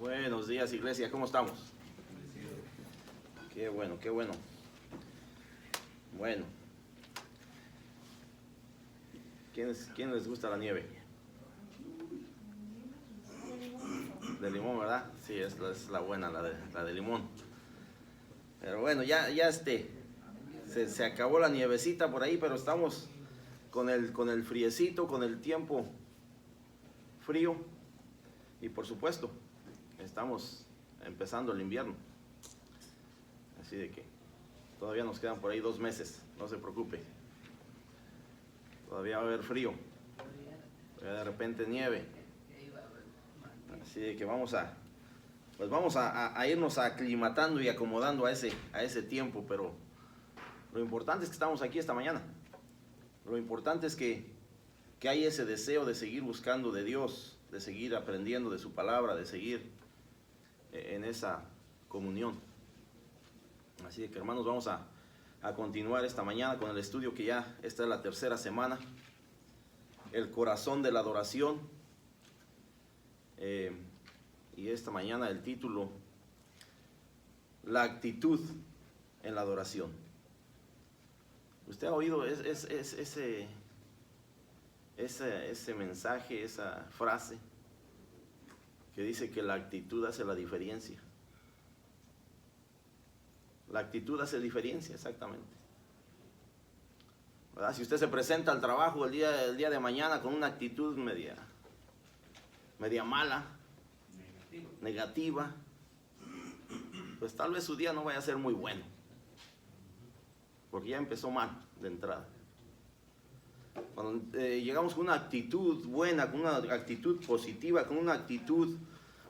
Buenos días, iglesia, ¿cómo estamos? Qué bueno, qué bueno. Bueno. ¿Quién les gusta la nieve? De limón, ¿verdad? Sí, es la buena, la de limón. Pero bueno, ya se acabó la nievecita por ahí, pero estamos con el friecito, con el tiempo frío. Y por supuesto, estamos empezando el invierno. Así de que todavía nos quedan por ahí 2 meses, no se preocupe. Todavía va a haber frío, todavía de repente nieve. Así de que vamos a irnos aclimatando y acomodando a ese tiempo, pero lo importante es que estamos aquí esta mañana. Lo importante es que hay ese deseo de seguir buscando de Dios, de seguir aprendiendo de su palabra, de seguir en esa comunión. Así de que, hermanos, vamos a continuar esta mañana con el estudio que ya esta es la tercera semana, el corazón de la adoración. Y esta mañana el título, la actitud en la adoración. ¿Usted ha oído ese mensaje, esa frase que dice que la actitud hace la diferencia? La actitud hace diferencia, exactamente. ¿Verdad? Si usted se presenta al trabajo el día de mañana con una actitud media mala, negativa, pues tal vez su día no vaya a ser muy bueno, porque ya empezó mal de entrada. Cuando llegamos con una actitud buena, con una actitud positiva, con una actitud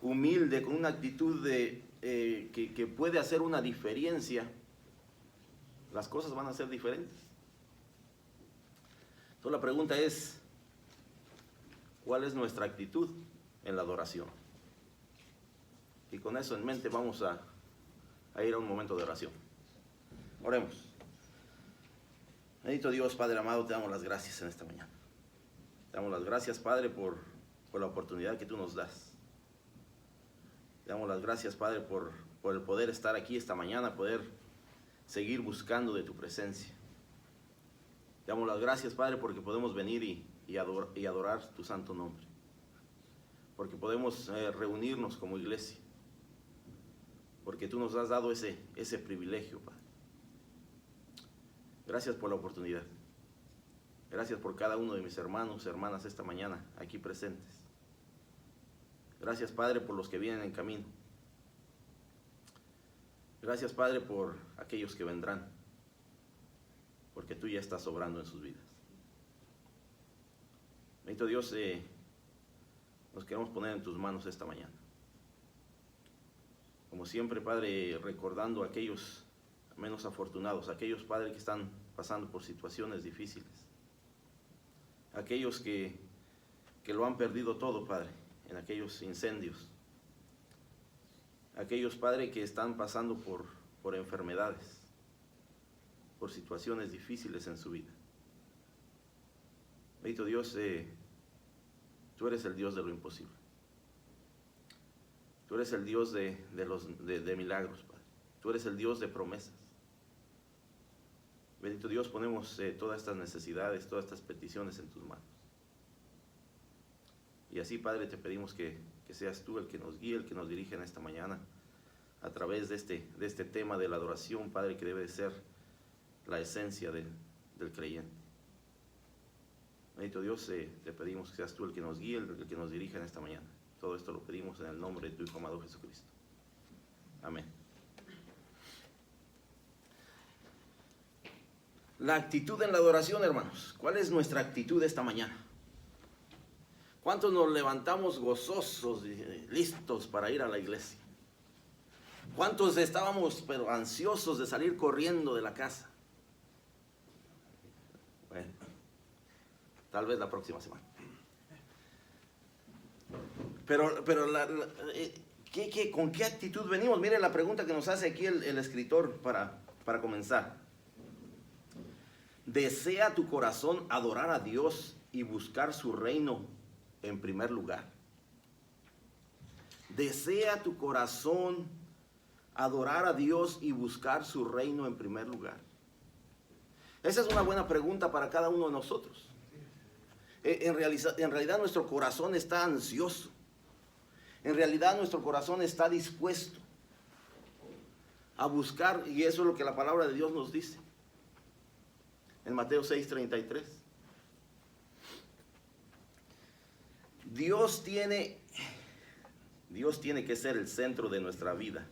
humilde, con una actitud que puede hacer una diferencia, las cosas van a ser diferentes. Entonces la pregunta es, ¿cuál es nuestra actitud en la adoración? Y con eso en mente vamos a ir a un momento de oración. Oremos. Bendito Dios, Padre amado, te damos las gracias en esta mañana. Te damos las gracias, Padre, por la oportunidad que tú nos das. Te damos las gracias, Padre, por el poder estar aquí esta mañana, poder seguir buscando de tu presencia. Te damos las gracias, Padre, porque podemos venir y adorar tu santo nombre. Porque podemos reunirnos como iglesia. Porque tú nos has dado ese privilegio, Padre. Gracias por la oportunidad. Gracias por cada uno de mis hermanos, hermanas esta mañana aquí presentes. Gracias, Padre, por los que vienen en camino. Gracias, Padre, por aquellos que vendrán, porque tú ya estás obrando en sus vidas. Bendito Dios, nos queremos poner en tus manos esta mañana. Como siempre, Padre, recordando a aquellos menos afortunados, aquellos, Padre, que están pasando por situaciones difíciles, aquellos que lo han perdido todo, Padre, en aquellos incendios, aquellos, Padre, que están pasando por enfermedades, por situaciones difíciles en su vida. Bendito Dios, tú eres el Dios de lo imposible. Tú eres el Dios de milagros, Padre. Tú eres el Dios de promesas. Bendito Dios, ponemos todas estas necesidades, todas estas peticiones en tus manos. Y así, Padre, te pedimos que seas tú el que nos guíe, el que nos dirige en esta mañana a través de este tema de la adoración, Padre, que debe de ser la esencia del creyente. Bendito Dios, te pedimos que seas tú el que nos guíe, el que nos dirija en esta mañana. Todo esto lo pedimos en el nombre de tu Hijo amado Jesucristo. Amén. La actitud en la adoración, hermanos. ¿Cuál es nuestra actitud esta mañana? ¿Cuántos nos levantamos gozosos y listos para ir a la iglesia? ¿Cuántos estábamos pero ansiosos de salir corriendo de la casa? Bueno, tal vez la próxima semana. Pero ¿con qué actitud venimos? Miren la pregunta que nos hace aquí el escritor para comenzar. ¿Desea tu corazón adorar a Dios y buscar su reino en primer lugar? ¿Desea tu corazón adorar a Dios y buscar su reino en primer lugar? Esa es una buena pregunta para cada uno de nosotros. En realidad nuestro corazón está ansioso. En realidad nuestro corazón está dispuesto a buscar, y eso es lo que la palabra de Dios nos dice. En Mateo 6:33. Dios tiene que ser el centro de nuestra vida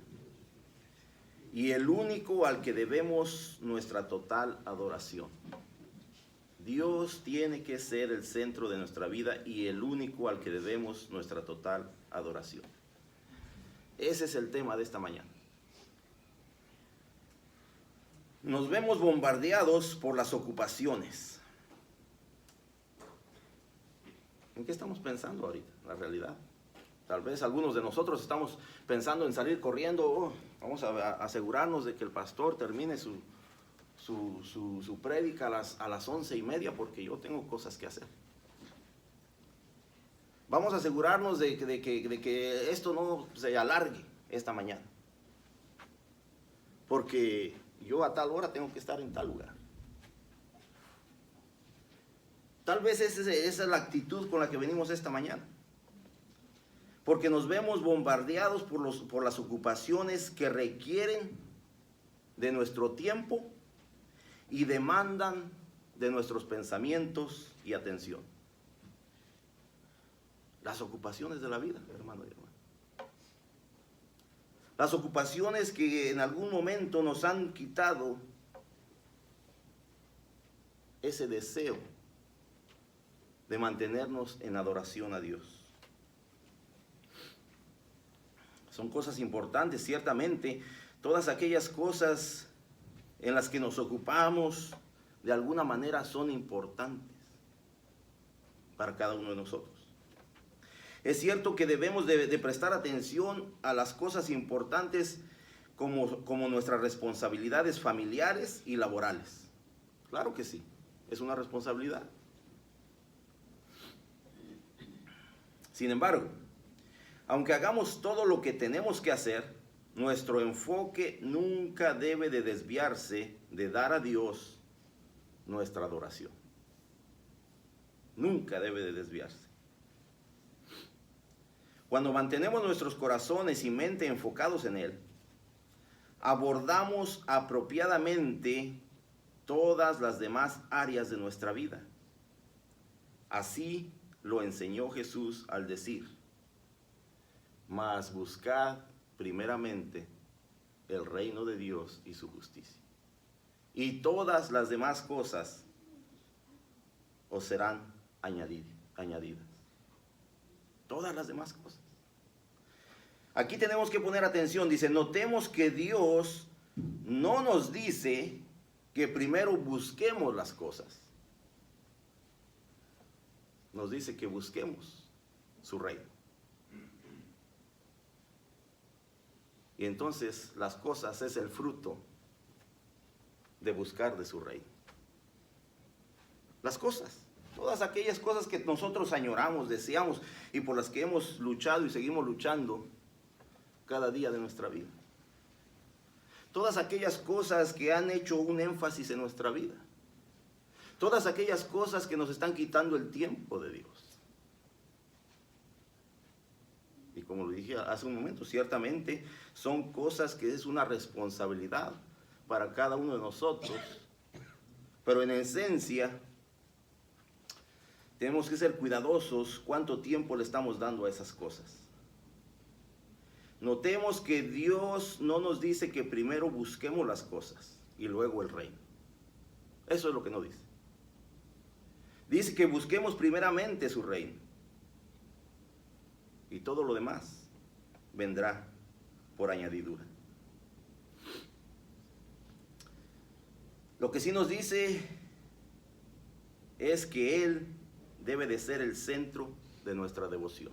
y el único al que debemos nuestra total adoración. Dios tiene que ser el centro de nuestra vida y el único al que debemos nuestra total adoración. Ese es el tema de esta mañana. Nos vemos bombardeados por las ocupaciones. ¿En qué estamos pensando ahorita? La realidad. Tal vez algunos de nosotros estamos pensando en salir corriendo. Vamos a asegurarnos de que el pastor termine su prédica a las 11:30 porque yo tengo cosas que hacer. Vamos a asegurarnos de que esto no se alargue esta mañana. Porque yo a tal hora tengo que estar en tal lugar. Tal vez esa es la actitud con la que venimos esta mañana. Porque nos vemos bombardeados por las ocupaciones que requieren de nuestro tiempo y demandan de nuestros pensamientos y atención. Las ocupaciones de la vida, hermano y hermana. Las ocupaciones que en algún momento nos han quitado ese deseo de mantenernos en adoración a Dios. Son cosas importantes, ciertamente. Todas aquellas cosas en las que nos ocupamos, de alguna manera son importantes para cada uno de nosotros. Es cierto que debemos de prestar atención a las cosas importantes como nuestras responsabilidades familiares y laborales. Claro que sí, es una responsabilidad. Sin embargo, aunque hagamos todo lo que tenemos que hacer, nuestro enfoque nunca debe de desviarse de dar a Dios nuestra adoración. Nunca debe de desviarse. Cuando mantenemos nuestros corazones y mente enfocados en Él, abordamos apropiadamente todas las demás áreas de nuestra vida. Así lo enseñó Jesús al decir: mas buscad primeramente el reino de Dios y su justicia, y todas las demás cosas os serán añadidas. Todas las demás cosas. Aquí tenemos que poner atención. Dice, notemos que Dios no nos dice que primero busquemos las cosas. Nos dice que busquemos su reino. Y entonces las cosas es el fruto de buscar de su reino. Las cosas, todas aquellas cosas que nosotros añoramos, deseamos y por las que hemos luchado y seguimos luchando cada día de nuestra vida. Todas aquellas cosas que han hecho un énfasis en nuestra vida. Todas aquellas cosas que nos están quitando el tiempo de Dios. Y como lo dije hace un momento, ciertamente son cosas que es una responsabilidad para cada uno de nosotros. Pero en esencia, tenemos que ser cuidadosos cuánto tiempo le estamos dando a esas cosas. Notemos que Dios no nos dice que primero busquemos las cosas y luego el reino. Eso es lo que no dice. Dice que busquemos primeramente su reino. Y todo lo demás vendrá por añadidura. Lo que sí nos dice es que Él debe de ser el centro de nuestra devoción.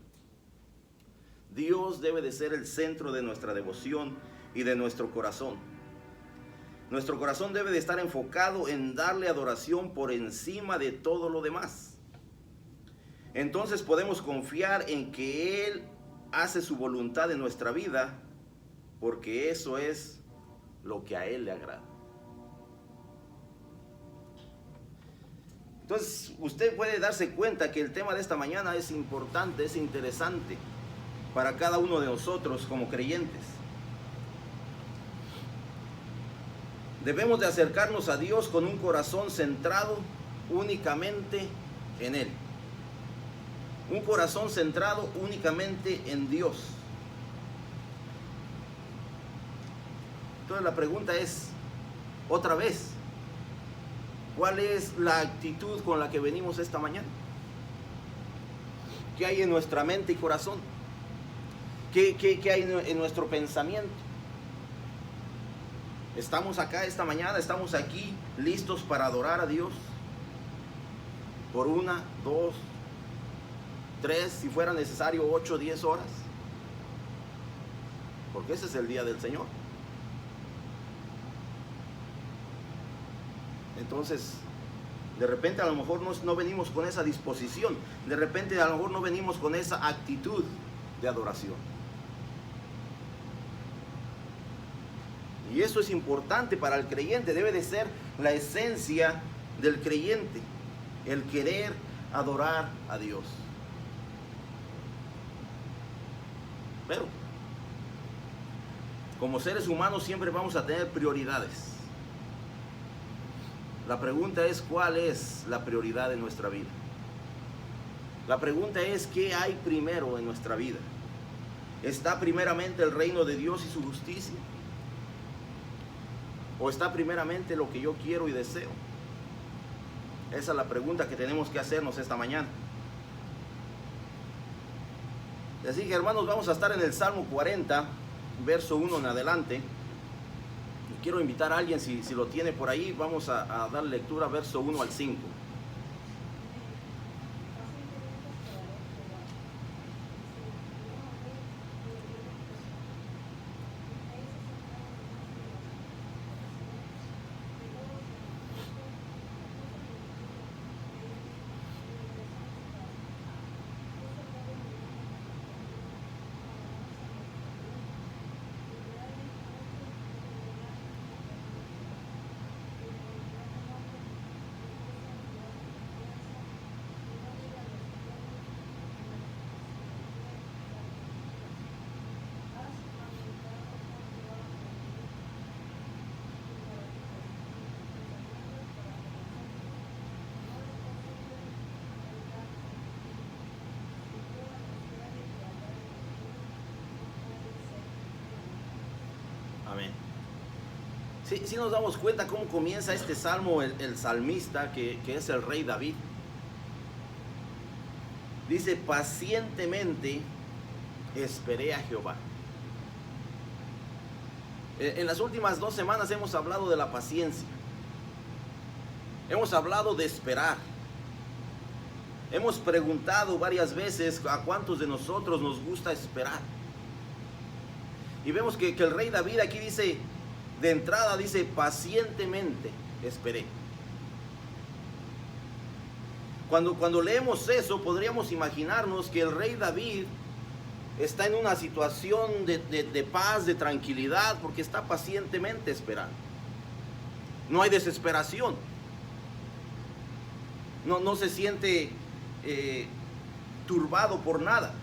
Dios debe de ser el centro de nuestra devoción y de nuestro corazón. Nuestro corazón debe de estar enfocado en darle adoración por encima de todo lo demás. Entonces podemos confiar en que Él hace su voluntad en nuestra vida, porque eso es lo que a Él le agrada. Entonces, usted puede darse cuenta que el tema de esta mañana es importante, es interesante para cada uno de nosotros como creyentes. Debemos de acercarnos a Dios con un corazón centrado únicamente en Él. Un corazón centrado únicamente en Dios. Entonces la pregunta es, otra vez, ¿cuál es la actitud con la que venimos esta mañana? ¿Qué hay en nuestra mente y corazón? ¿Qué hay en nuestro pensamiento? Estamos acá esta mañana, estamos aquí listos para adorar a Dios por 1, 2, 3, si fuera necesario 8, 10 horas, porque ese es el día del Señor. Entonces, de repente a lo mejor no venimos con esa disposición, de repente a lo mejor no venimos con esa actitud de adoración. Y eso es importante para el creyente, debe de ser la esencia del creyente, el querer adorar a Dios. Pero, como seres humanos siempre vamos a tener prioridades. La pregunta es, ¿cuál es la prioridad de nuestra vida? La pregunta es, ¿qué hay primero en nuestra vida? ¿Está primeramente el reino de Dios y su justicia? ¿O está primeramente lo que yo quiero y deseo? Esa es la pregunta que tenemos que hacernos esta mañana. Así que, hermanos, vamos a estar en el Salmo 40, verso 1 en adelante. Y quiero invitar a alguien, si lo tiene por ahí, vamos a dar lectura verso 1 al 5. Amén. Sí nos damos cuenta cómo comienza este salmo el salmista, que es el rey David. Dice, pacientemente esperé a Jehová. En las últimas 2 semanas hemos hablado de la paciencia. Hemos hablado de esperar. Hemos preguntado varias veces a cuántos de nosotros nos gusta esperar. Y vemos que el rey David aquí dice, de entrada dice, pacientemente esperé. Cuando leemos eso, podríamos imaginarnos que el rey David está en una situación de paz, de tranquilidad, porque está pacientemente esperando. No hay desesperación. No se siente turbado por nada.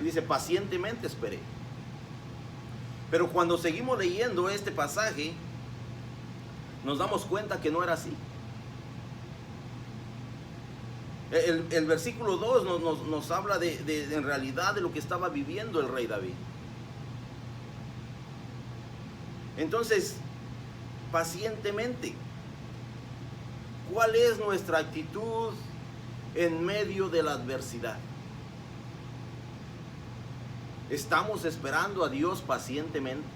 Y dice, pacientemente esperé. Pero cuando seguimos leyendo este pasaje, nos damos cuenta que no era así. El versículo 2 nos habla en realidad de lo que estaba viviendo el rey David. Entonces, pacientemente, ¿cuál es nuestra actitud en medio de la adversidad? ¿Estamos esperando a Dios pacientemente?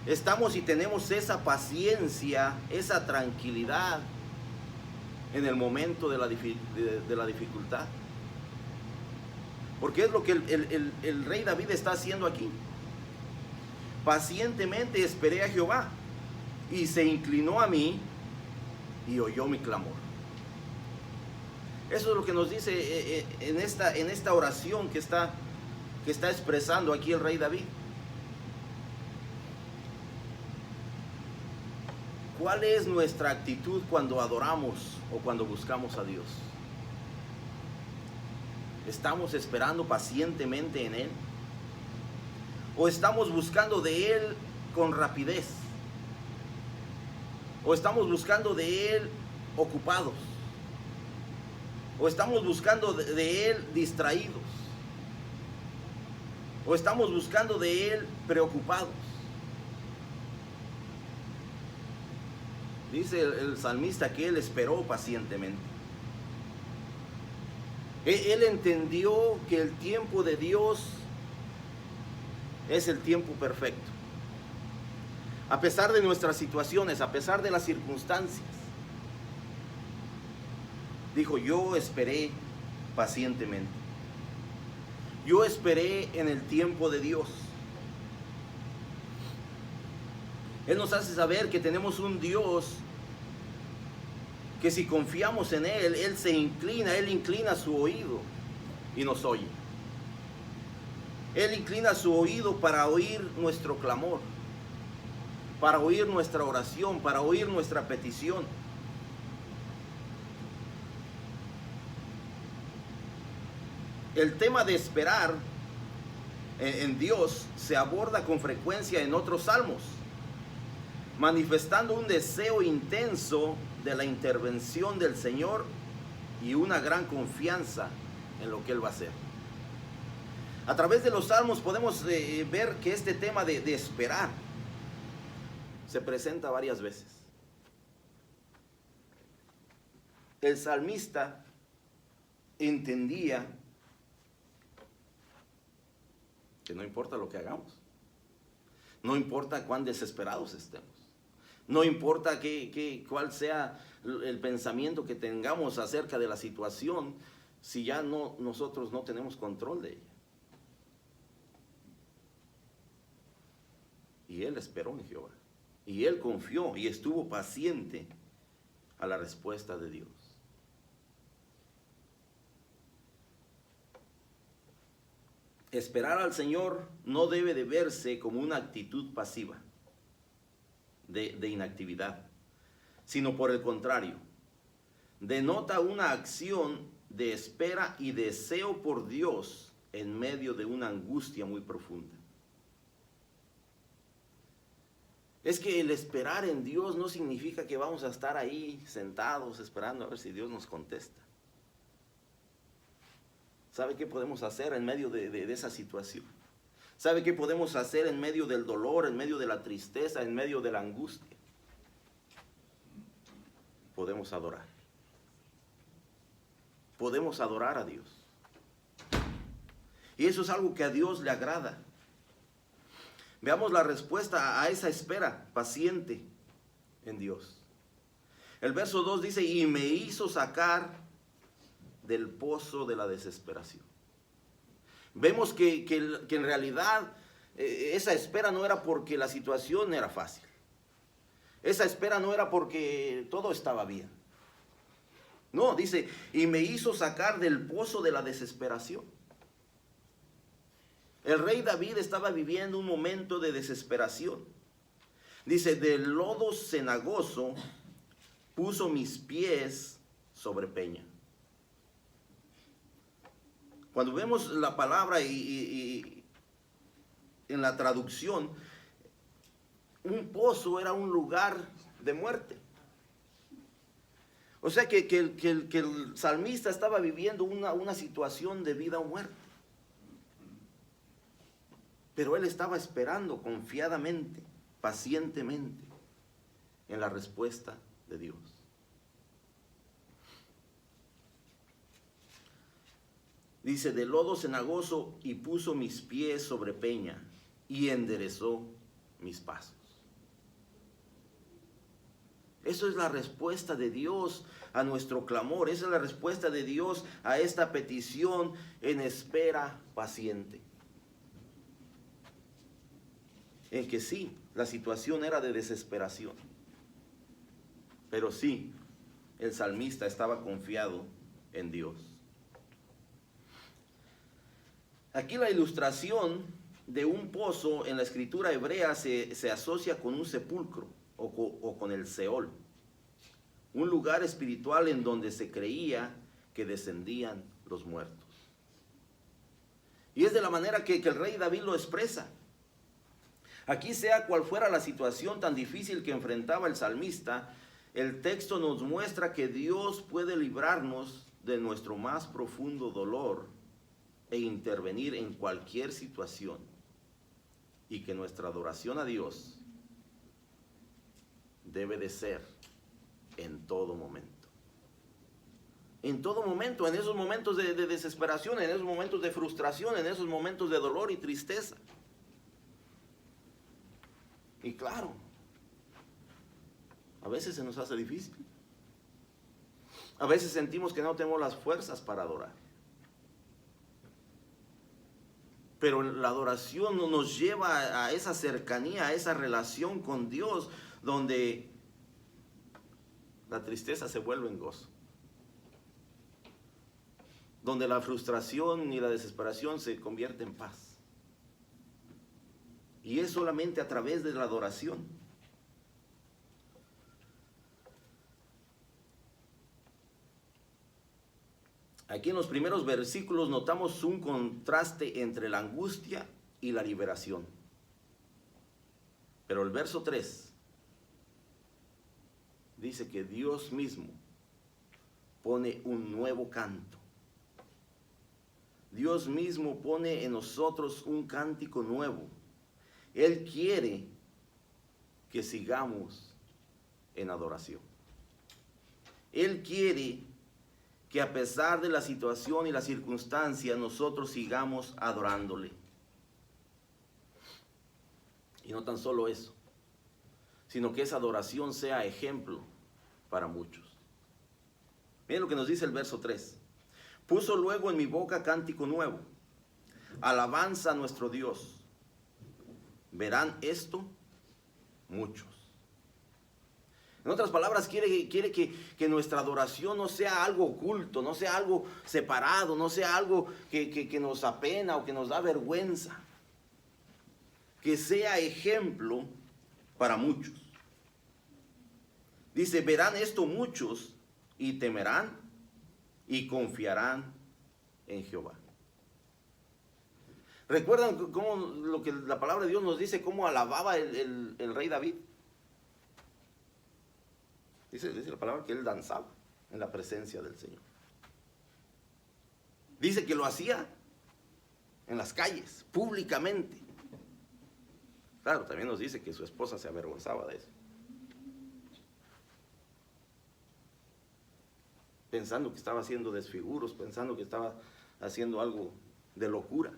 ¿Estamos y tenemos esa paciencia, esa tranquilidad en el momento de la dificultad? Porque es lo que el rey David está haciendo aquí. Pacientemente esperé a Jehová y se inclinó a mí y oyó mi clamor. Eso es lo que nos dice en esta oración que está expresando aquí el rey David. ¿Cuál es nuestra actitud cuando adoramos o cuando buscamos a Dios? ¿Estamos esperando pacientemente en Él? ¿O estamos buscando de Él con rapidez? ¿O estamos buscando de Él ocupados? ¿O estamos buscando de Él distraídos? ¿O estamos buscando de Él preocupados? Dice el salmista que él esperó pacientemente. Él entendió que el tiempo de Dios es el tiempo perfecto. A pesar de nuestras situaciones, a pesar de las circunstancias, dijo: yo esperé pacientemente. Yo esperé en el tiempo de Dios. Él nos hace saber que tenemos un Dios que si confiamos en Él, Él se inclina, Él inclina su oído y nos oye. Él inclina su oído para oír nuestro clamor, para oír nuestra oración, para oír nuestra petición. El tema de esperar en Dios se aborda con frecuencia en otros salmos, manifestando un deseo intenso de la intervención del Señor y una gran confianza en lo que Él va a hacer. A través de los salmos podemos ver que este tema de esperar se presenta varias veces. El salmista entendía que no importa lo que hagamos, no importa cuán desesperados estemos, no importa cuál sea el pensamiento que tengamos acerca de la situación, si ya nosotros no tenemos control de ella. Y él esperó en Jehová, y él confió y estuvo paciente a la respuesta de Dios. Esperar al Señor no debe de verse como una actitud pasiva de inactividad, sino por el contrario, denota una acción de espera y deseo por Dios en medio de una angustia muy profunda. Es que el esperar en Dios no significa que vamos a estar ahí sentados esperando a ver si Dios nos contesta. ¿Sabe qué podemos hacer en medio de esa situación? ¿Sabe qué podemos hacer en medio del dolor, en medio de la tristeza, en medio de la angustia? Podemos adorar. Podemos adorar a Dios. Y eso es algo que a Dios le agrada. Veamos la respuesta a esa espera paciente en Dios. El verso 2 dice: y me hizo sacar del pozo de la desesperación. Vemos que en realidad esa espera no era porque la situación era fácil. Esa espera no era porque todo estaba bien. No, dice: y me hizo sacar del pozo de la desesperación. El rey David estaba viviendo un momento de desesperación. Dice: del lodo cenagoso puso mis pies sobre peña. Cuando vemos la palabra y en la traducción, un pozo era un lugar de muerte. O sea que el salmista estaba viviendo una situación de vida o muerte. Pero él estaba esperando confiadamente, pacientemente, en la respuesta de Dios. Dice: de lodo cenagoso y puso mis pies sobre peña y enderezó mis pasos. Eso es la respuesta de Dios a nuestro clamor. Esa es la respuesta de Dios a esta petición en espera paciente. En que sí, la situación era de desesperación. Pero sí, el salmista estaba confiado en Dios. Aquí la ilustración de un pozo en la escritura hebrea se asocia con un sepulcro o con el Seol, un lugar espiritual en donde se creía que descendían los muertos. Y es de la manera que el rey David lo expresa. Aquí, sea cual fuera la situación tan difícil que enfrentaba el salmista, el texto nos muestra que Dios puede librarnos de nuestro más profundo dolor e intervenir en cualquier situación, y que nuestra adoración a Dios debe de ser en todo momento. En todo momento, en esos momentos de desesperación, en esos momentos de frustración, en esos momentos de dolor y tristeza. Y claro, a veces se nos hace difícil. A veces sentimos que no tenemos las fuerzas para adorar. Pero la adoración nos lleva a esa cercanía, a esa relación con Dios, donde la tristeza se vuelve en gozo. Donde la frustración y la desesperación se convierte en paz. Y es solamente a través de la adoración. Aquí en los primeros versículos notamos un contraste entre la angustia y la liberación. Pero el verso 3 dice que Dios mismo pone un nuevo canto. Dios mismo pone en nosotros un cántico nuevo. Él quiere que sigamos en adoración. Él quiere que a pesar de la situación y la circunstancia, nosotros sigamos adorándole. Y no tan solo eso, sino que esa adoración sea ejemplo para muchos. Miren lo que nos dice el verso 3. Puso luego en mi boca cántico nuevo, alabanza a nuestro Dios. Verán esto muchos. En otras palabras, quiere que nuestra adoración no sea algo oculto, no sea algo separado, no sea algo que nos apena o que nos da vergüenza. Que sea ejemplo para muchos. Dice, verán esto muchos y temerán y confiarán en Jehová. ¿Recuerdan cómo lo que la palabra de Dios nos dice, cómo alababa el rey David? Dice la palabra que él danzaba en la presencia del Señor. Dice que lo hacía en las calles, públicamente. Claro, también nos dice que su esposa se avergonzaba de eso. Pensando que estaba haciendo desfiguros, pensando que estaba haciendo algo de locura.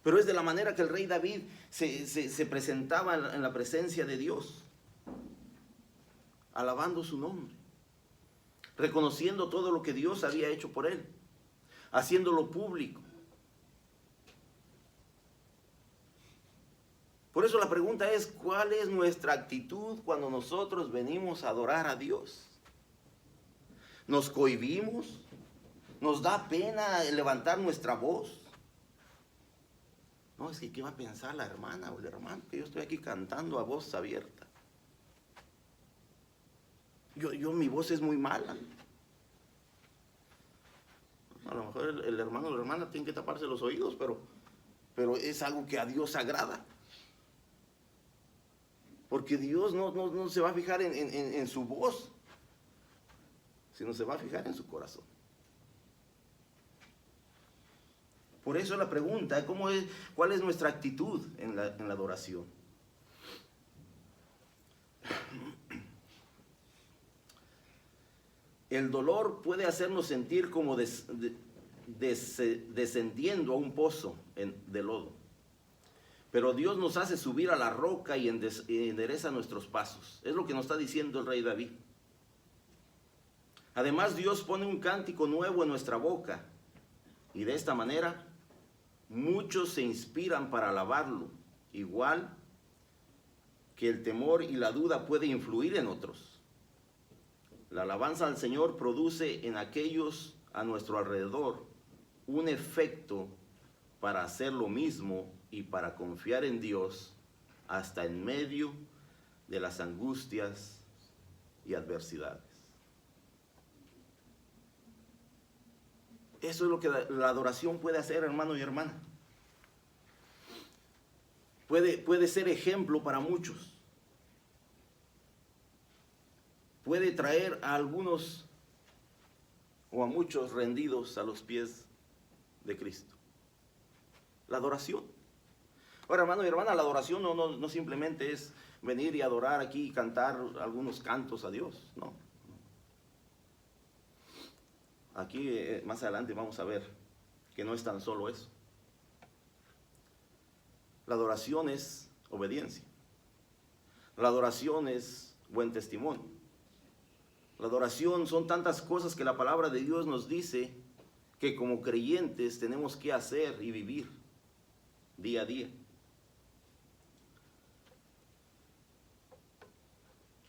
Pero es de la manera que el rey David se presentaba en la presencia de Dios, alabando su nombre, reconociendo todo lo que Dios había hecho por él, haciéndolo público. Por eso la pregunta es, ¿cuál es nuestra actitud cuando nosotros venimos a adorar a Dios? ¿Nos cohibimos? ¿Nos da pena levantar nuestra voz? No, es que ¿qué va a pensar la hermana o el hermano? Que yo estoy aquí cantando a voz abierta. Mi voz es muy mala. A lo mejor el hermano o la hermana tiene que taparse los oídos, pero es algo que a Dios agrada. Porque Dios no se va a fijar en su voz, sino se va a fijar en su corazón. Por eso la pregunta, ¿cuál es nuestra actitud en la adoración? El dolor puede hacernos sentir como descendiendo a un pozo de lodo. Pero Dios nos hace subir a la roca y endereza nuestros pasos. Es lo que nos está diciendo el rey David. Además, Dios pone un cántico nuevo en nuestra boca. Y de esta manera, muchos se inspiran para alabarlo. Igual que el temor y la duda pueden influir en otros. La alabanza al Señor produce en aquellos a nuestro alrededor un efecto para hacer lo mismo y para confiar en Dios hasta en medio de las angustias y adversidades. Eso es lo que la adoración puede hacer, hermano y hermana. Puede ser ejemplo para muchos. Puede traer a algunos o a muchos rendidos a los pies de Cristo. La adoración. Ahora, hermano y hermana, la adoración no simplemente es venir y adorar aquí y cantar algunos cantos a Dios, no. Aquí más adelante vamos a ver que no es tan solo eso. La adoración es obediencia. La adoración es buen testimonio. La adoración son tantas cosas que la palabra de Dios nos dice que como creyentes tenemos que hacer y vivir día a día.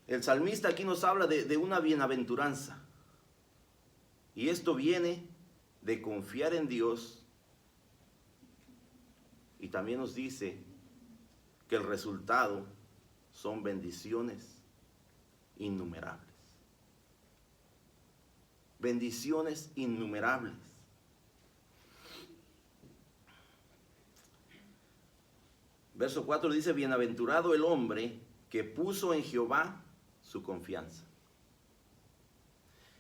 El salmista aquí nos habla de una bienaventuranza. Y esto viene de confiar en Dios. Y también nos dice que el resultado son bendiciones innumerables. Bendiciones innumerables. Verso 4 dice, bienaventurado el hombre que puso en Jehová su confianza.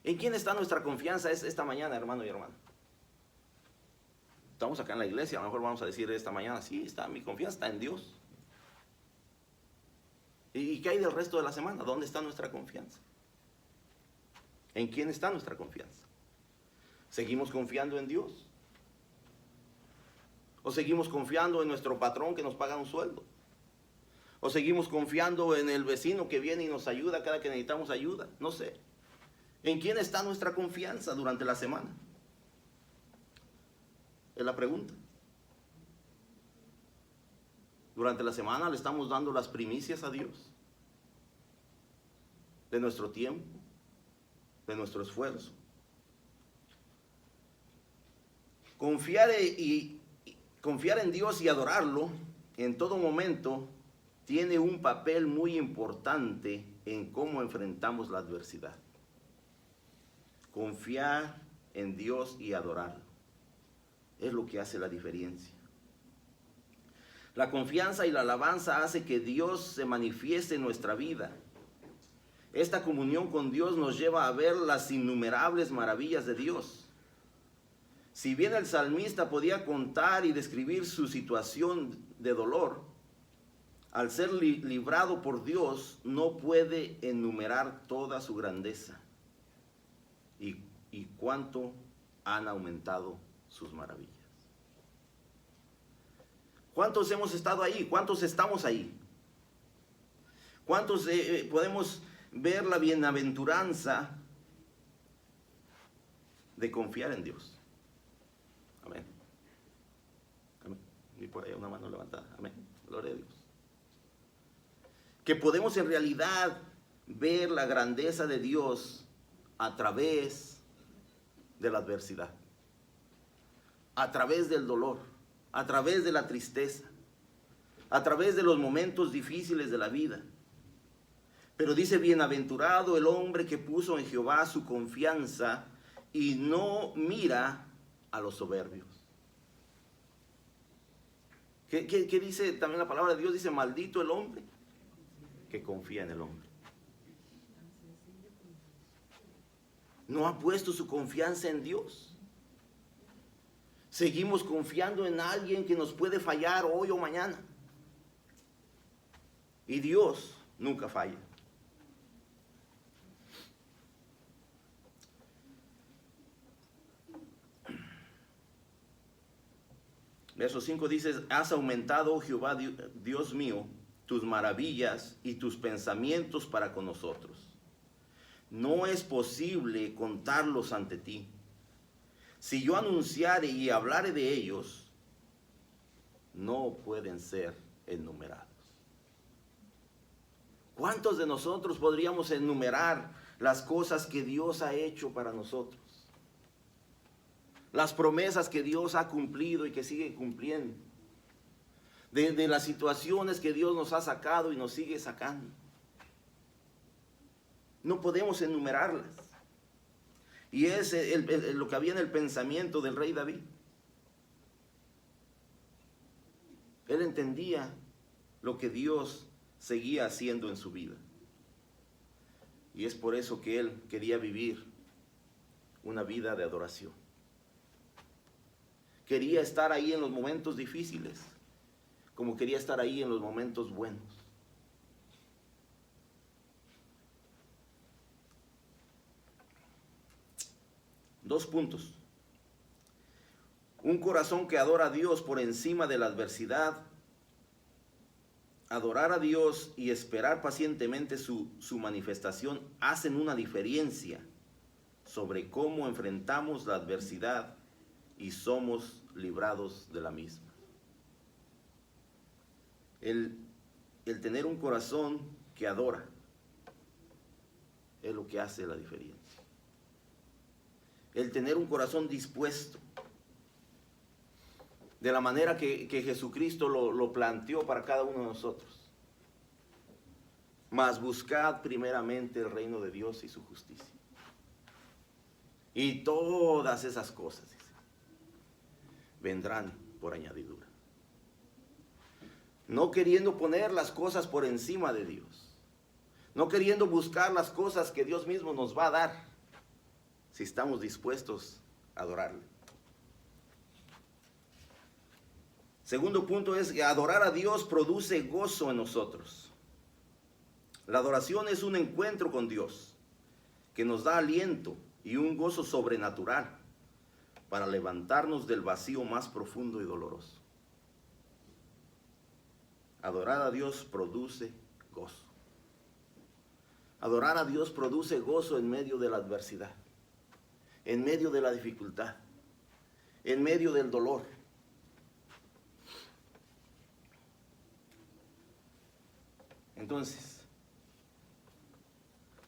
¿En quién está nuestra confianza esta mañana, hermano y hermana? Estamos acá en la iglesia, a lo mejor vamos a decir esta mañana, sí, mi confianza está en Dios. ¿Y qué hay del resto de la semana? ¿Dónde está nuestra confianza? ¿En quién está nuestra confianza? ¿Seguimos confiando en Dios? ¿O seguimos confiando en nuestro patrón que nos paga un sueldo? ¿O seguimos confiando en el vecino que viene y nos ayuda cada que necesitamos ayuda? No sé. ¿En quién está nuestra confianza durante la semana? Es la pregunta. Durante la semana le estamos dando las primicias a Dios de nuestro tiempo, de nuestro esfuerzo. Confiar en Dios y adorarlo en todo momento tiene un papel muy importante en cómo enfrentamos la adversidad. Confiar en Dios y adorarlo es lo que hace la diferencia. La confianza y la alabanza hace que Dios se manifieste en nuestra vida. Esta comunión con Dios nos lleva a ver las innumerables maravillas de Dios. Si bien el salmista podía contar y describir su situación de dolor, al ser librado por Dios, no puede enumerar toda su grandeza y cuánto han aumentado sus maravillas. ¿Cuántos hemos estado ahí? ¿Cuántos estamos ahí? ¿Cuántos podemos ver la bienaventuranza de confiar en Dios? Amén. Amén. Y por ahí una mano levantada. Amén. Gloria a Dios. Que podemos en realidad ver la grandeza de Dios a través de la adversidad, a través del dolor, a través de la tristeza, a través de los momentos difíciles de la vida. Pero dice, bienaventurado el hombre que puso en Jehová su confianza y no mira a los soberbios. ¿Qué dice también la palabra de Dios? Dice, maldito el hombre que confía en el hombre. No ha puesto su confianza en Dios. Seguimos confiando en alguien que nos puede fallar hoy o mañana. Y Dios nunca falla. Verso 5 dice, has aumentado, oh Jehová, Dios mío, tus maravillas y tus pensamientos para con nosotros. No es posible contarlos ante ti. Si yo anunciare y hablare de ellos, no pueden ser enumerados. ¿Cuántos de nosotros podríamos enumerar las cosas que Dios ha hecho para nosotros, las promesas que Dios ha cumplido y que sigue cumpliendo, de las situaciones que Dios nos ha sacado y nos sigue sacando. No podemos enumerarlas. Y es lo que había en el pensamiento del rey David. Él entendía lo que Dios seguía haciendo en su vida. Y es por eso que él quería vivir una vida de adoración. Quería estar ahí en los momentos difíciles, como quería estar ahí en los momentos buenos. Dos puntos. Un corazón que adora a Dios por encima de la adversidad. Adorar a Dios y esperar pacientemente su manifestación hacen una diferencia sobre cómo enfrentamos la adversidad y somos librados de la misma. El tener un corazón que adora es lo que hace la diferencia. El tener un corazón dispuesto, de la manera que Jesucristo lo planteó para cada uno de nosotros. Mas buscad primeramente el reino de Dios y su justicia. Y todas esas cosas, dice, vendrán por añadidura. No queriendo poner las cosas por encima de Dios. No queriendo buscar las cosas que Dios mismo nos va a dar, si estamos dispuestos a adorarle. Segundo punto es que adorar a Dios produce gozo en nosotros. La adoración es un encuentro con Dios que nos da aliento y un gozo sobrenatural para levantarnos del vacío más profundo y doloroso. Adorar a Dios produce gozo. Adorar a Dios produce gozo en medio de la adversidad, en medio de la dificultad, en medio del dolor. Entonces,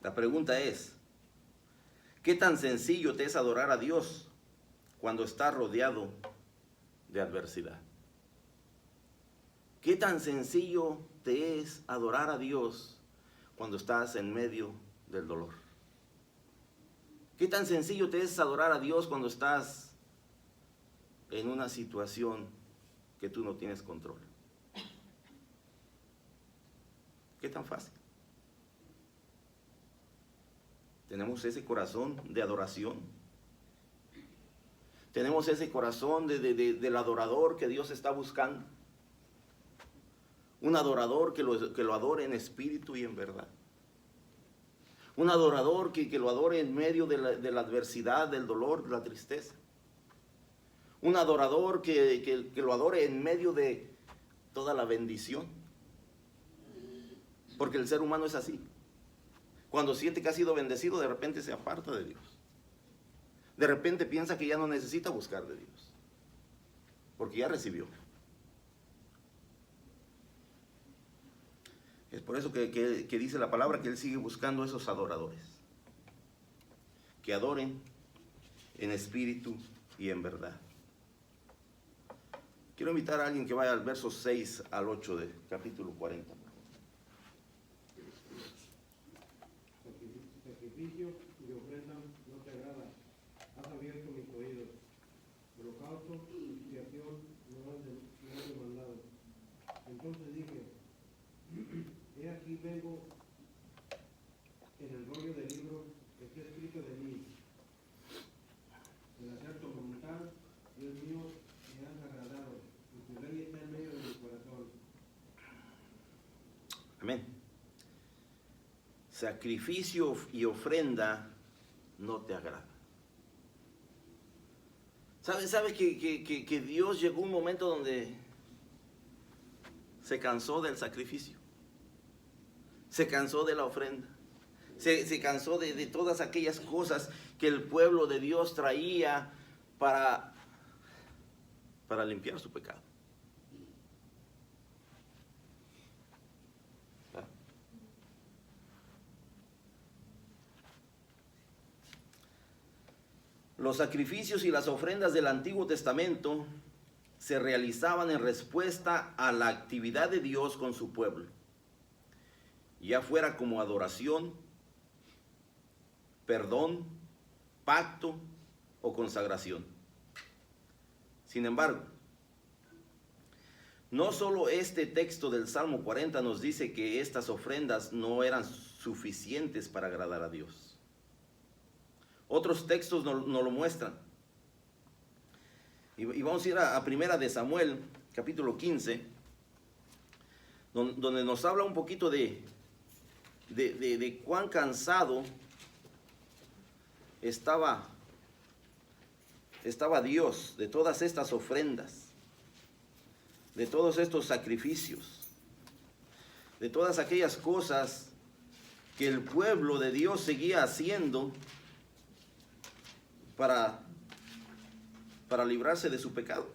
la pregunta es, ¿qué tan sencillo te es adorar a Dios cuando estás rodeado de adversidad? ¿Qué tan sencillo te es adorar a Dios cuando estás en medio del dolor? ¿Qué tan sencillo te es adorar a Dios cuando estás en una situación que tú no tienes control? ¿Qué tan fácil? Tenemos ese corazón de adoración. Tenemos ese corazón del adorador que Dios está buscando. Un adorador que lo adore en espíritu y en verdad. Un adorador que lo adore en medio de la adversidad, del dolor, de la tristeza. Un adorador que lo adore en medio de toda la bendición. Porque el ser humano es así. Cuando siente que ha sido bendecido, de repente se aparta de Dios. De repente piensa que ya no necesita buscar de Dios. Porque ya recibió. Es por eso que dice la palabra que Él sigue buscando esos adoradores. Que adoren en espíritu y en verdad. Quiero invitar a alguien que vaya al verso 6 al 8 del capítulo 40. Sacrificio y ofrenda no te agrada. Has abierto mis oídos. Holocausto y expiación no has demandado. Entonces dije, he aquí vengo en el rollo del libro que está escrito de mí. El hacer tu voluntad, Dios mío, me has agradado, y tu ley está en medio de mi corazón. Amén. Sacrificio y ofrenda no te agrada. ¿Sabes que Dios llegó a un momento donde se cansó del sacrificio? Se cansó de la ofrenda. Se cansó de todas aquellas cosas que el pueblo de Dios traía para limpiar su pecado. Los sacrificios y las ofrendas del Antiguo Testamento se realizaban en respuesta a la actividad de Dios con su pueblo, ya fuera como adoración, perdón, pacto o consagración. Sin embargo, no solo este texto del Salmo 40 nos dice que estas ofrendas no eran suficientes para agradar a Dios. Otros textos nos lo muestran. Y vamos a ir a Primera de Samuel, capítulo 15, donde nos habla un poquito de cuán cansado estaba Dios de todas estas ofrendas, de todos estos sacrificios, de todas aquellas cosas que el pueblo de Dios seguía haciendo para librarse de su pecado.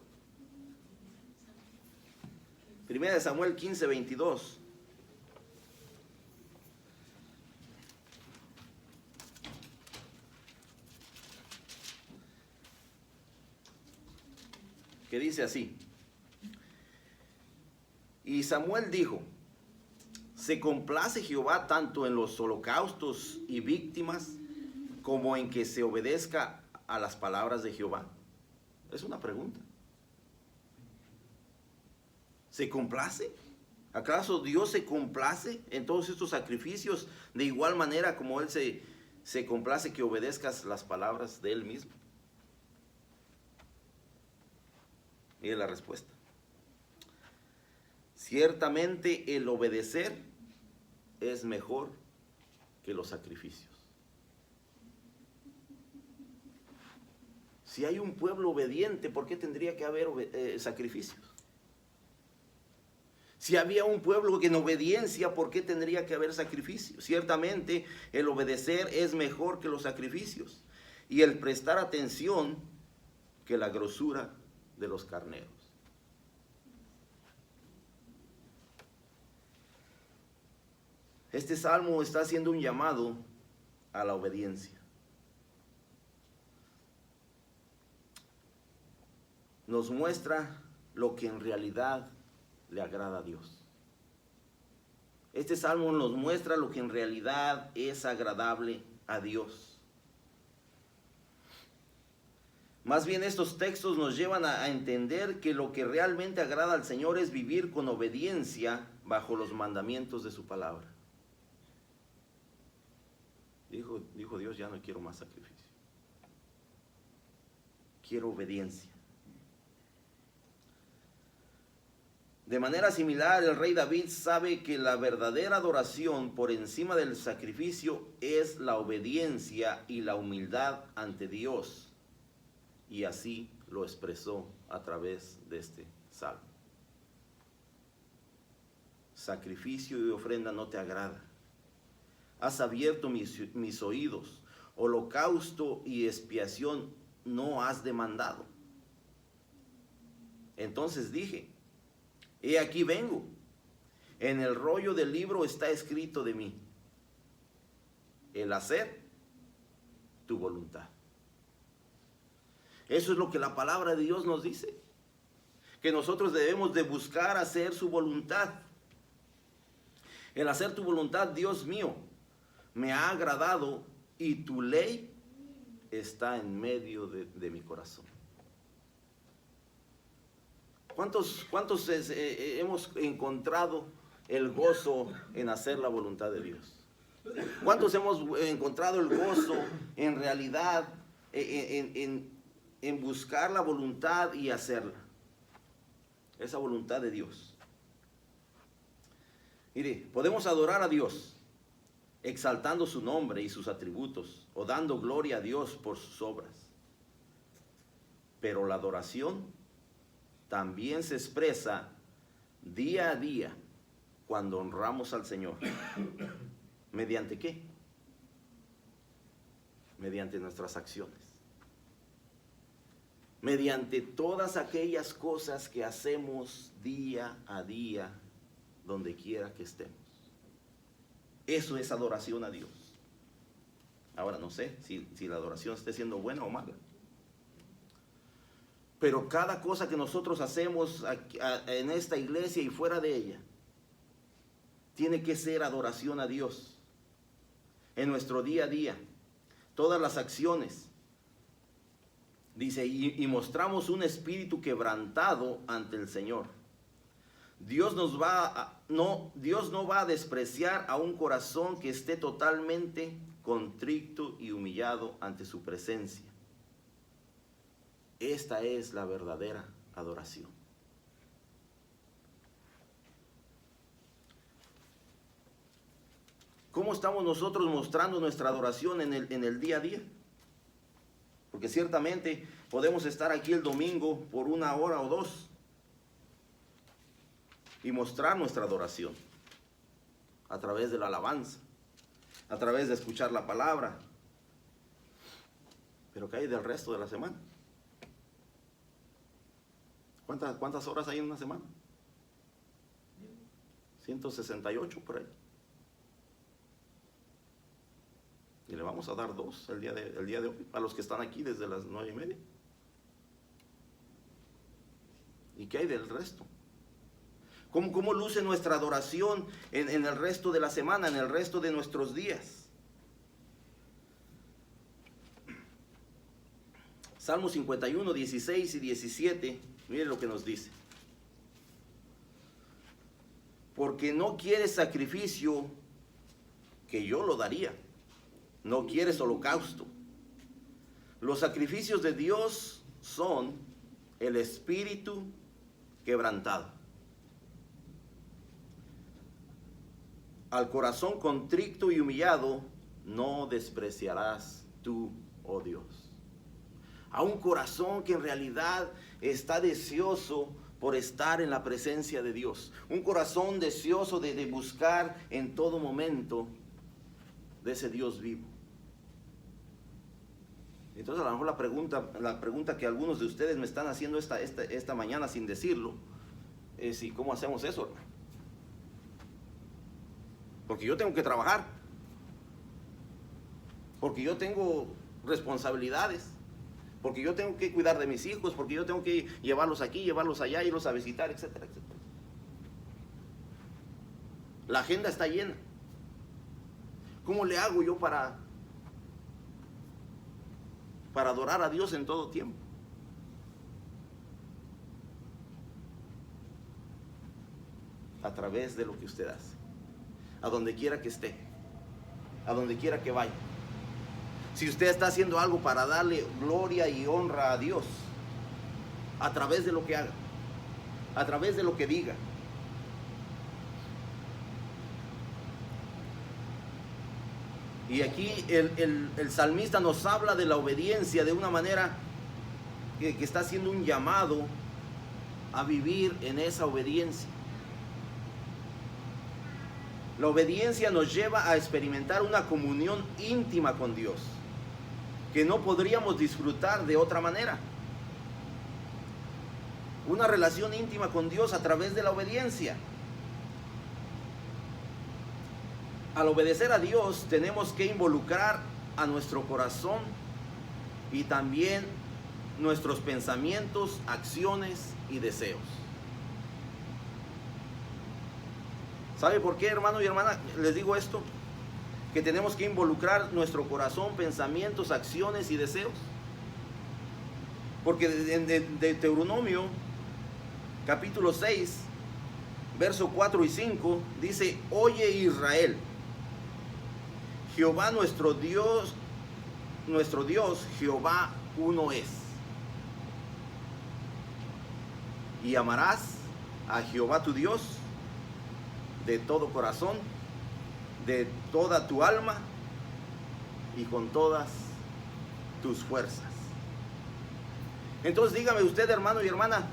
Primera de Samuel 15, 22. Que dice así: y Samuel dijo: ¿se complace Jehová tanto en los holocaustos y víctimas como en que se obedezca a las palabras de Jehová? Es una pregunta. ¿Se complace? ¿Acaso Dios se complace en todos estos sacrificios de igual manera como Él se complace que obedezcas las palabras de Él mismo? Mire la respuesta. Ciertamente el obedecer es mejor que los sacrificios. Si hay un pueblo obediente, ¿por qué tendría que haber sacrificios? Si había un pueblo en obediencia, ¿por qué tendría que haber sacrificios? Ciertamente el obedecer es mejor que los sacrificios, y el prestar atención que la grosura de los carneros. Este salmo está haciendo un llamado a la obediencia. Nos muestra lo que en realidad le agrada a Dios. Este salmo nos muestra lo que en realidad es agradable a Dios. Más bien, estos textos nos llevan a entender que lo que realmente agrada al Señor es vivir con obediencia bajo los mandamientos de su palabra. Dijo Dios: ya no quiero más sacrificio. Quiero obediencia. De manera similar, el rey David sabe que la verdadera adoración por encima del sacrificio es la obediencia y la humildad ante Dios. Y así lo expresó a través de este salmo. Sacrificio y ofrenda no te agrada. Has abierto mis oídos. Holocausto y expiación no has demandado. Entonces dije: he aquí vengo. En el rollo del libro está escrito de mí: el hacer tu voluntad. Eso es lo que la palabra de Dios nos dice, que nosotros debemos de buscar hacer su voluntad. El hacer tu voluntad, Dios mío, me ha agradado y tu ley está en medio de mi corazón. ¿Cuántos hemos encontrado el gozo en hacer la voluntad de Dios? ¿Cuántos hemos encontrado el gozo en realidad en buscar la voluntad y hacerla? Esa voluntad de Dios. Mire, podemos adorar a Dios exaltando su nombre y sus atributos, o dando gloria a Dios por sus obras. Pero la adoración también se expresa día a día cuando honramos al Señor. ¿Mediante qué? Mediante nuestras acciones. Mediante todas aquellas cosas que hacemos día a día, donde quiera que estemos. Eso es adoración a Dios. Ahora no sé si la adoración esté siendo buena o mala. Pero cada cosa que nosotros hacemos en esta iglesia y fuera de ella, tiene que ser adoración a Dios. En nuestro día a día, todas las acciones. Dice, y mostramos un espíritu quebrantado ante el Señor. Dios no va a despreciar a un corazón que esté totalmente contrito y humillado ante su presencia. Esta es la verdadera adoración. ¿Cómo estamos nosotros mostrando nuestra adoración en el día a día? Porque ciertamente podemos estar aquí el domingo por 1 hora o 2 y mostrar nuestra adoración a través de la alabanza, a través de escuchar la palabra. Pero ¿qué hay del resto de la semana? ¿Cuántas horas hay en una semana? 168 por ahí. Y le vamos a dar 2 el día de hoy, a los que están aquí desde las 9:30. ¿Y qué hay del resto? ¿Cómo luce nuestra adoración en el resto de la semana, en el resto de nuestros días? Salmo 51, 16 y 17, mire lo que nos dice. Porque no quieres sacrificio, que yo lo daría. No quieres holocausto. Los sacrificios de Dios son el espíritu quebrantado. Al corazón contrito y humillado no despreciarás tú, oh Dios. A un corazón que en realidad está deseoso por estar en la presencia de Dios. Un corazón deseoso de buscar en todo momento de ese Dios vivo. Entonces a lo mejor la pregunta que algunos de ustedes me están haciendo esta mañana sin decirlo es: ¿y cómo hacemos eso, hermano? Porque yo tengo que trabajar, porque yo tengo responsabilidades, porque yo tengo que cuidar de mis hijos, porque yo tengo que llevarlos aquí, llevarlos allá, irlos a visitar, etcétera, etcétera. La agenda está llena. ¿Cómo le hago yo para adorar a Dios en todo tiempo? A través de lo que usted hace, a donde quiera que esté, a donde quiera que vaya. Si usted está haciendo algo para darle gloria y honra a Dios, a través de lo que haga, a través de lo que diga. Y aquí el salmista nos habla de la obediencia de una manera que está haciendo un llamado a vivir en esa obediencia. La obediencia nos lleva a experimentar una comunión íntima con Dios, que no podríamos disfrutar de otra manera. Una relación íntima con Dios a través de la obediencia. Al obedecer a Dios tenemos que involucrar a nuestro corazón y también nuestros pensamientos, acciones y deseos. ¿Sabe por qué, hermano y hermana, les digo esto? Que tenemos que involucrar nuestro corazón, pensamientos, acciones y deseos. Porque de Deuteronomio, capítulo 6, verso 4 y 5, dice: Oye Israel, Jehová nuestro Dios, Jehová uno es. Y amarás a Jehová tu Dios de todo corazón, de toda tu alma y con todas tus fuerzas. Entonces dígame usted, hermano y hermana,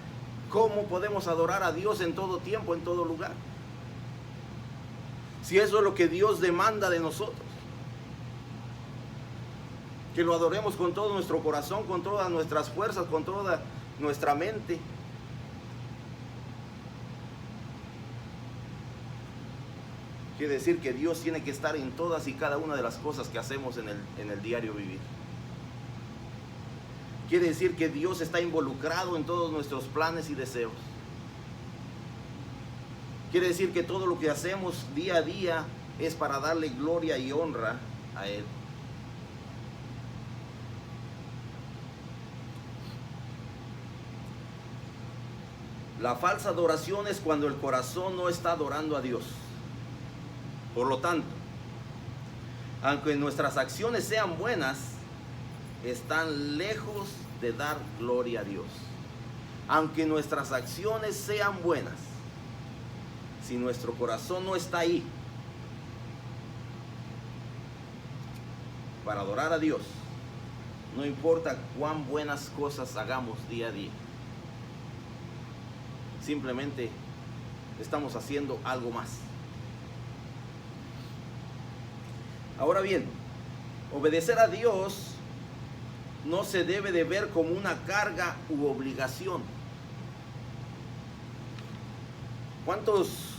¿cómo podemos adorar a Dios en todo tiempo, en todo lugar? Si eso es lo que Dios demanda de nosotros. Que lo adoremos con todo nuestro corazón, con todas nuestras fuerzas, con toda nuestra mente. Quiere decir que Dios tiene que estar en todas y cada una de las cosas que hacemos en el diario vivir. quiere decir que Dios está involucrado en todos nuestros planes y deseos. Quiere decir que todo lo que hacemos día a día es para darle gloria y honra a Él. La falsa adoración es cuando el corazón no está adorando a Dios. Por lo tanto, aunque nuestras acciones sean buenas, están lejos de dar gloria a Dios. Aunque nuestras acciones sean buenas, si nuestro corazón no está ahí para adorar a Dios, no importa cuán buenas cosas hagamos día a día, simplemente estamos haciendo algo más. Ahora bien, obedecer a Dios no se debe de ver como una carga u obligación. ¿Cuántos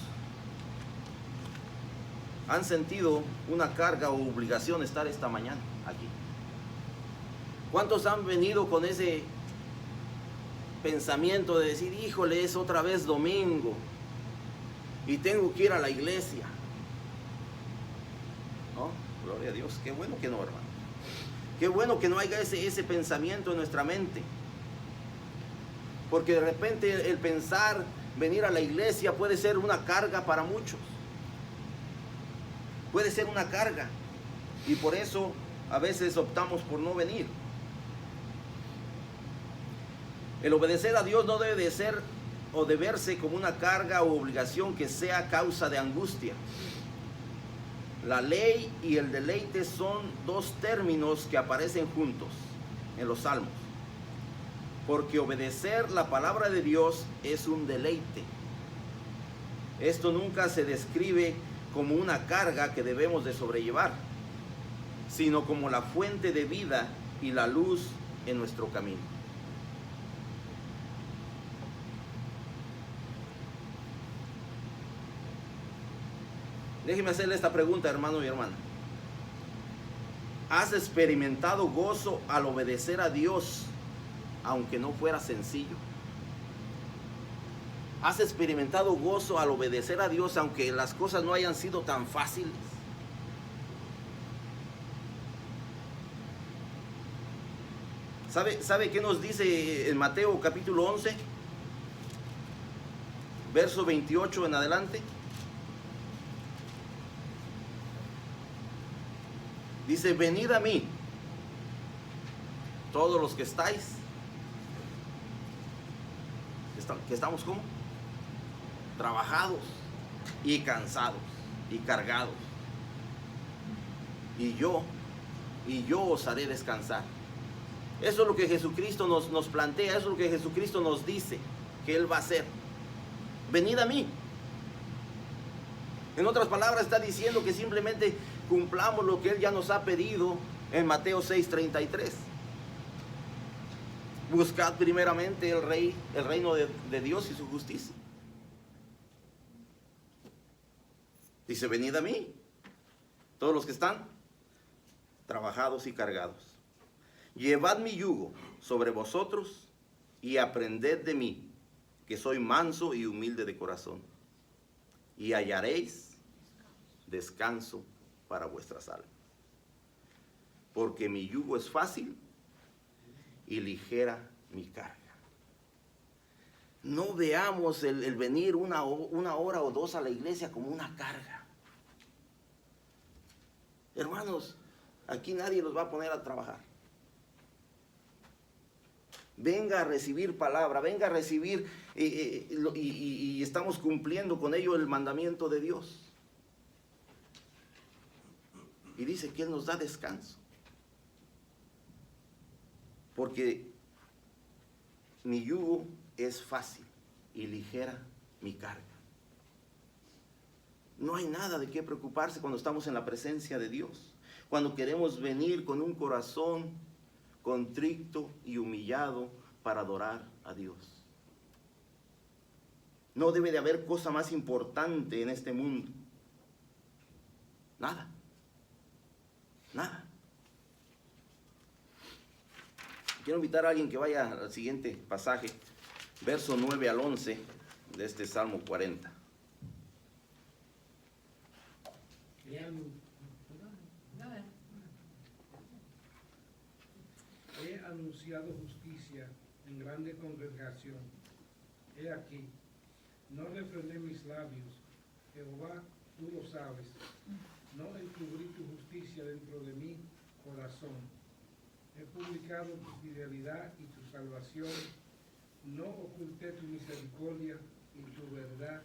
han sentido una carga o obligación estar esta mañana aquí? ¿Cuántos han venido con ese pensamiento de decir, híjole, es otra vez domingo y tengo que ir a la iglesia? ¿No? Gloria a Dios, qué bueno que no, hermano. Qué bueno que no haya ese pensamiento en nuestra mente. Porque de repente el pensar venir a la iglesia puede ser una carga para muchos. Puede ser una carga. Y por eso a veces optamos por no venir. El obedecer a Dios no debe de ser o de verse como una carga o obligación que sea causa de angustia. La ley y el deleite son dos términos que aparecen juntos en los Salmos. Porque obedecer la palabra de Dios es un deleite. Esto nunca se describe como una carga que debemos de sobrellevar, sino como la fuente de vida y la luz en nuestro camino. Déjeme hacerle esta pregunta, hermano y hermana. ¿Has experimentado gozo al obedecer a Dios, aunque no fuera sencillo? ¿Has experimentado gozo al obedecer a Dios, aunque las cosas no hayan sido tan fáciles? ¿Sabe qué nos dice en Mateo capítulo 11? Verso 28 en adelante. Dice, venid a mí, todos los que estáis, que estamos como trabajados y cansados y cargados, y yo os haré descansar. Eso es lo que Jesucristo nos plantea, eso es lo que Jesucristo nos dice que Él va a hacer. Venid a mí. En otras palabras, está diciendo que simplemente cumplamos lo que Él ya nos ha pedido en Mateo 6:33. Buscad primeramente el reino de Dios y su justicia. Dice, venid a mí, todos los que están trabajados y cargados. Llevad mi yugo sobre vosotros y aprended de mí, que soy manso y humilde de corazón, y hallaréis descanso para vuestras almas. Porque mi yugo es fácil y ligera mi carga. No veamos el venir una hora o dos a la iglesia como una carga. Hermanos, aquí nadie los va a poner a trabajar. Venga a recibir palabra, venga a recibir y estamos cumpliendo con ello el mandamiento de Dios. Y dice que Él nos da descanso. Porque mi yugo es fácil y ligera mi carga. No hay nada de qué preocuparse cuando estamos en la presencia de Dios. Cuando queremos venir con un corazón contrito y humillado para adorar a Dios. No debe de haber cosa más importante en este mundo. Nada. Nada. Quiero invitar a alguien que vaya al siguiente pasaje, verso 9 al 11 de este Salmo 40. He anunciado justicia en grande congregación. He aquí, no refrené mis labios. Jehová, tú lo sabes. No encubrí tu justicia dentro de mi corazón. He publicado tu fidelidad y tu salvación. No oculté tu misericordia y tu verdad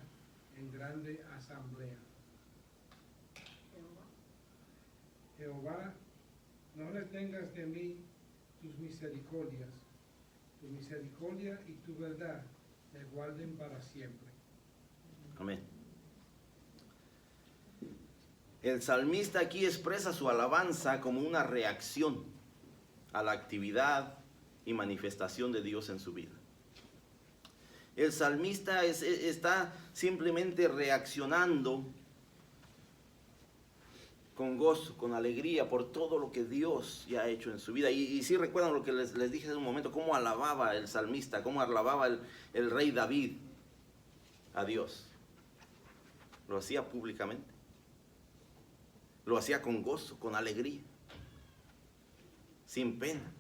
en grande asamblea. Jehová, no retengas de mí tus misericordias. Tu misericordia y tu verdad me guarden para siempre. Amén. El salmista aquí expresa su alabanza como una reacción a la actividad y manifestación de Dios en su vida. El salmista está simplemente reaccionando con gozo, con alegría por todo lo que Dios ya ha hecho en su vida. Y si recuerdan lo que les dije hace un momento, cómo alababa el salmista, cómo alababa el rey David a Dios. Lo hacía públicamente. Lo hacía con gozo, con alegría, sin pena.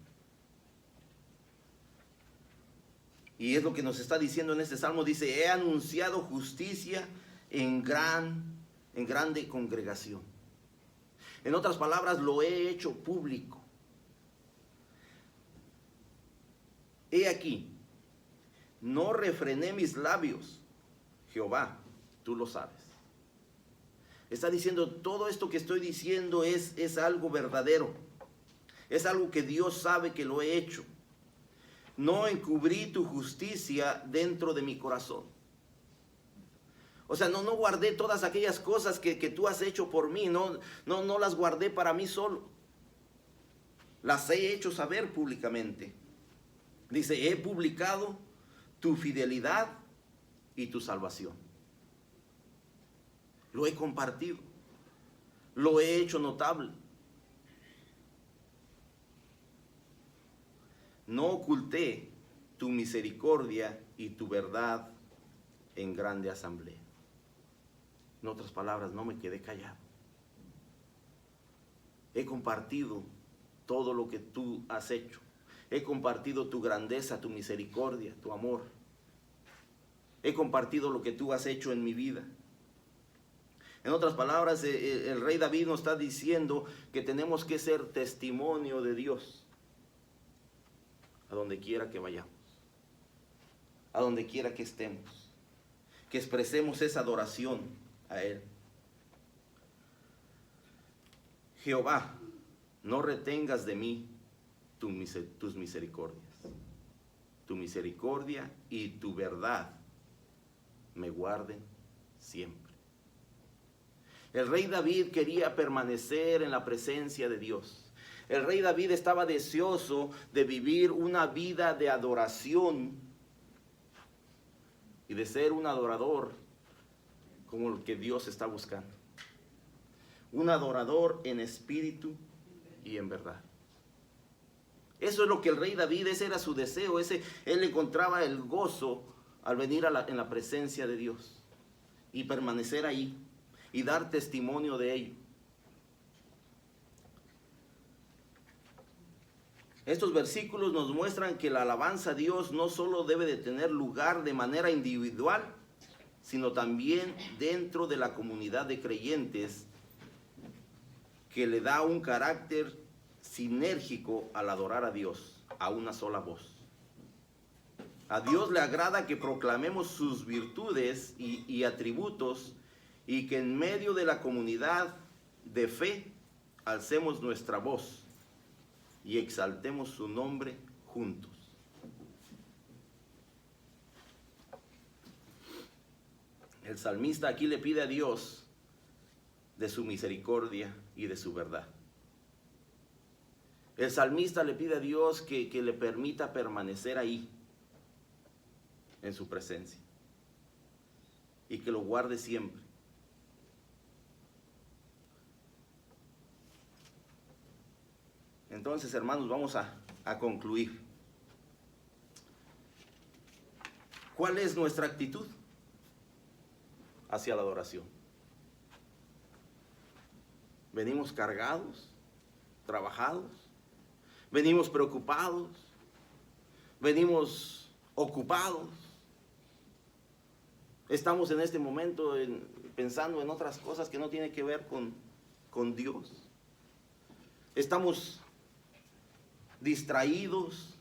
Y es lo que nos está diciendo en este salmo. Dice, he anunciado justicia en grande congregación. En otras palabras, lo he hecho público. He aquí, no refrené mis labios. Jehová, tú lo sabes. Está diciendo, todo esto que estoy diciendo es algo verdadero. Es algo que Dios sabe que lo he hecho. No encubrí tu justicia dentro de mi corazón. O sea, no guardé todas aquellas cosas que tú has hecho por mí. No las guardé para mí solo. Las he hecho saber públicamente. Dice, he publicado tu fidelidad y tu salvación. Lo he compartido. Lo he hecho notable. No oculté tu misericordia y tu verdad en grande asamblea. En otras palabras, no me quedé callado. He compartido todo lo que tú has hecho. He compartido tu grandeza, tu misericordia, tu amor. He compartido lo que tú has hecho en mi vida. En otras palabras, el rey David nos está diciendo que tenemos que ser testimonio de Dios a donde quiera que vayamos, a donde quiera que estemos, que expresemos esa adoración a Él. Jehová, no retengas de mí tus misericordias. Tu misericordia y tu verdad me guarden siempre. El rey David quería permanecer en la presencia de Dios. El rey David estaba deseoso de vivir una vida de adoración y de ser un adorador como el que Dios está buscando. Un adorador en espíritu y en verdad. Eso es lo que el rey David, ese era su deseo. Él encontraba el gozo al venir en la presencia de Dios y permanecer ahí y dar testimonio de ello. Estos versículos nos muestran que la alabanza a Dios no solo debe de tener lugar de manera individual, sino también dentro de la comunidad de creyentes, que le da un carácter sinérgico al adorar a Dios a una sola voz. A Dios le agrada que proclamemos sus virtudes y atributos, y que en medio de la comunidad de fe alcemos nuestra voz y exaltemos su nombre juntos. El salmista aquí le pide a Dios de su misericordia y de su verdad. El salmista le pide a Dios que le permita permanecer ahí, en su presencia, y que lo guarde siempre. Entonces, hermanos, vamos a concluir. ¿Cuál es nuestra actitud hacia la adoración? ¿Venimos cargados, trabajados? ¿Venimos preocupados? ¿Venimos ocupados? ¿Estamos en este momento pensando en otras cosas que no tienen que ver con Dios? ¿Estamos distraídos?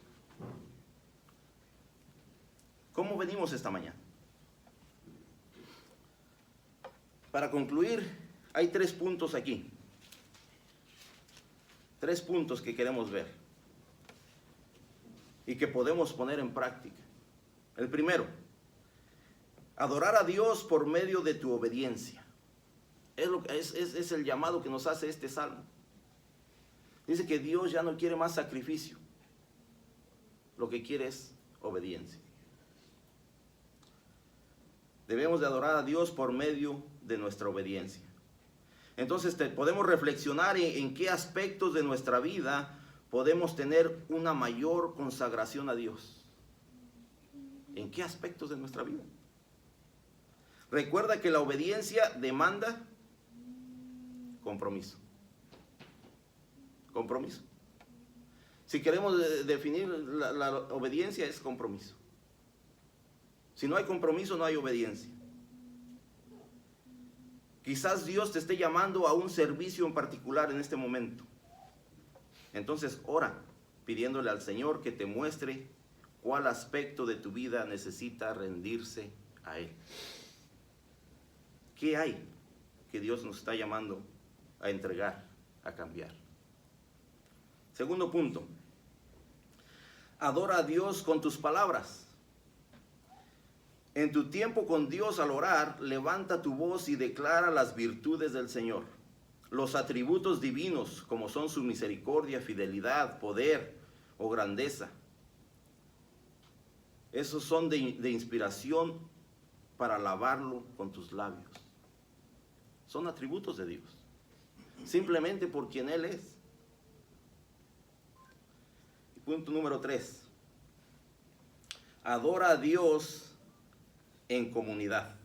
¿Cómo venimos esta mañana? Para concluir, hay 3 puntos aquí. 3 puntos que queremos ver y que podemos poner en práctica. El primero, adorar a Dios por medio de tu obediencia. Es el llamado que nos hace este salmo. Dice que Dios ya no quiere más sacrificio. Lo que quiere es obediencia. Debemos de adorar a Dios por medio de nuestra obediencia. Entonces podemos reflexionar en qué aspectos de nuestra vida podemos tener una mayor consagración a Dios. ¿En qué aspectos de nuestra vida? Recuerda que la obediencia demanda compromiso. Compromiso. Si queremos definir la obediencia, es compromiso. Si no hay compromiso, no hay obediencia. Quizás Dios te esté llamando a un servicio en particular en este momento. Entonces ora pidiéndole al Señor que te muestre cuál aspecto de tu vida necesita rendirse a Él. ¿Qué hay que Dios nos está llamando a entregar, a cambiar? Segundo punto, adora a Dios con tus palabras. En tu tiempo con Dios al orar, levanta tu voz y declara las virtudes del Señor, los atributos divinos como son su misericordia, fidelidad, poder o grandeza. Esos son de inspiración para alabarlo con tus labios. Son atributos de Dios, simplemente por quien Él es. Punto número 3. Adora a Dios en comunidad.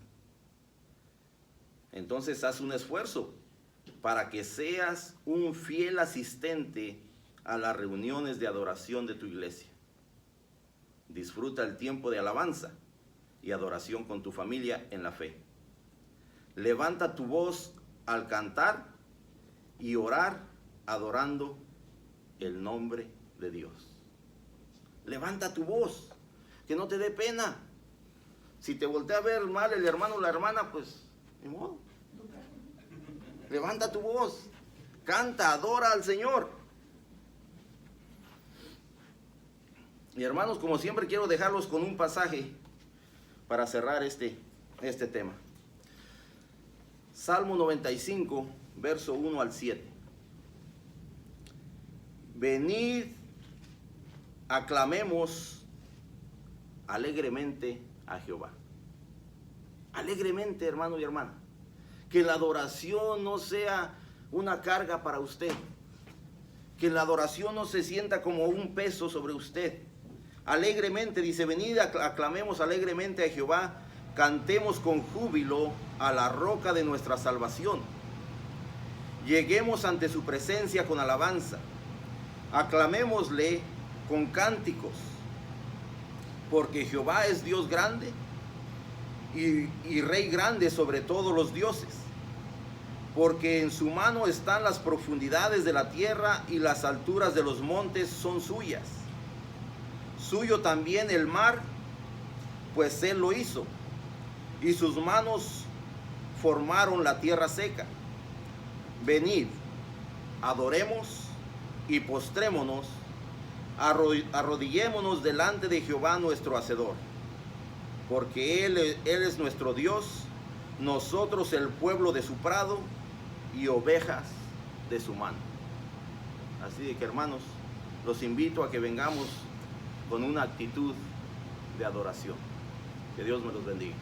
Entonces haz un esfuerzo para que seas un fiel asistente a las reuniones de adoración de tu iglesia. Disfruta el tiempo de alabanza y adoración con tu familia en la fe. Levanta tu voz al cantar y orar adorando el nombre de Dios. Levanta tu voz, que no te dé pena. Si te voltea a ver mal el hermano o la hermana, pues, ni modo. Levanta tu voz, canta, adora al Señor. Y hermanos, como siempre quiero dejarlos con un pasaje para cerrar este tema. Salmo 95, verso 1 al 7. Venid, aclamemos alegremente a Jehová. Alegremente, hermano y hermana. Que la adoración no sea una carga para usted. Que la adoración no se sienta como un peso sobre usted. Alegremente, dice, venid, aclamemos alegremente a Jehová, cantemos con júbilo a la roca de nuestra salvación. Lleguemos ante su presencia con alabanza. Aclamémosle con cánticos. Porque Jehová es Dios grande y Rey grande sobre todos los dioses. Porque en su mano están las profundidades de la tierra y las alturas de los montes son suyas. Suyo también el mar, pues él lo hizo, y sus manos formaron la tierra seca. Venid, adoremos y postrémonos, arrodillémonos delante de Jehová nuestro Hacedor, porque él es nuestro Dios, nosotros el pueblo de su prado y ovejas de su mano. Así de que, hermanos, los invito a que vengamos con una actitud de adoración. Que Dios me los bendiga.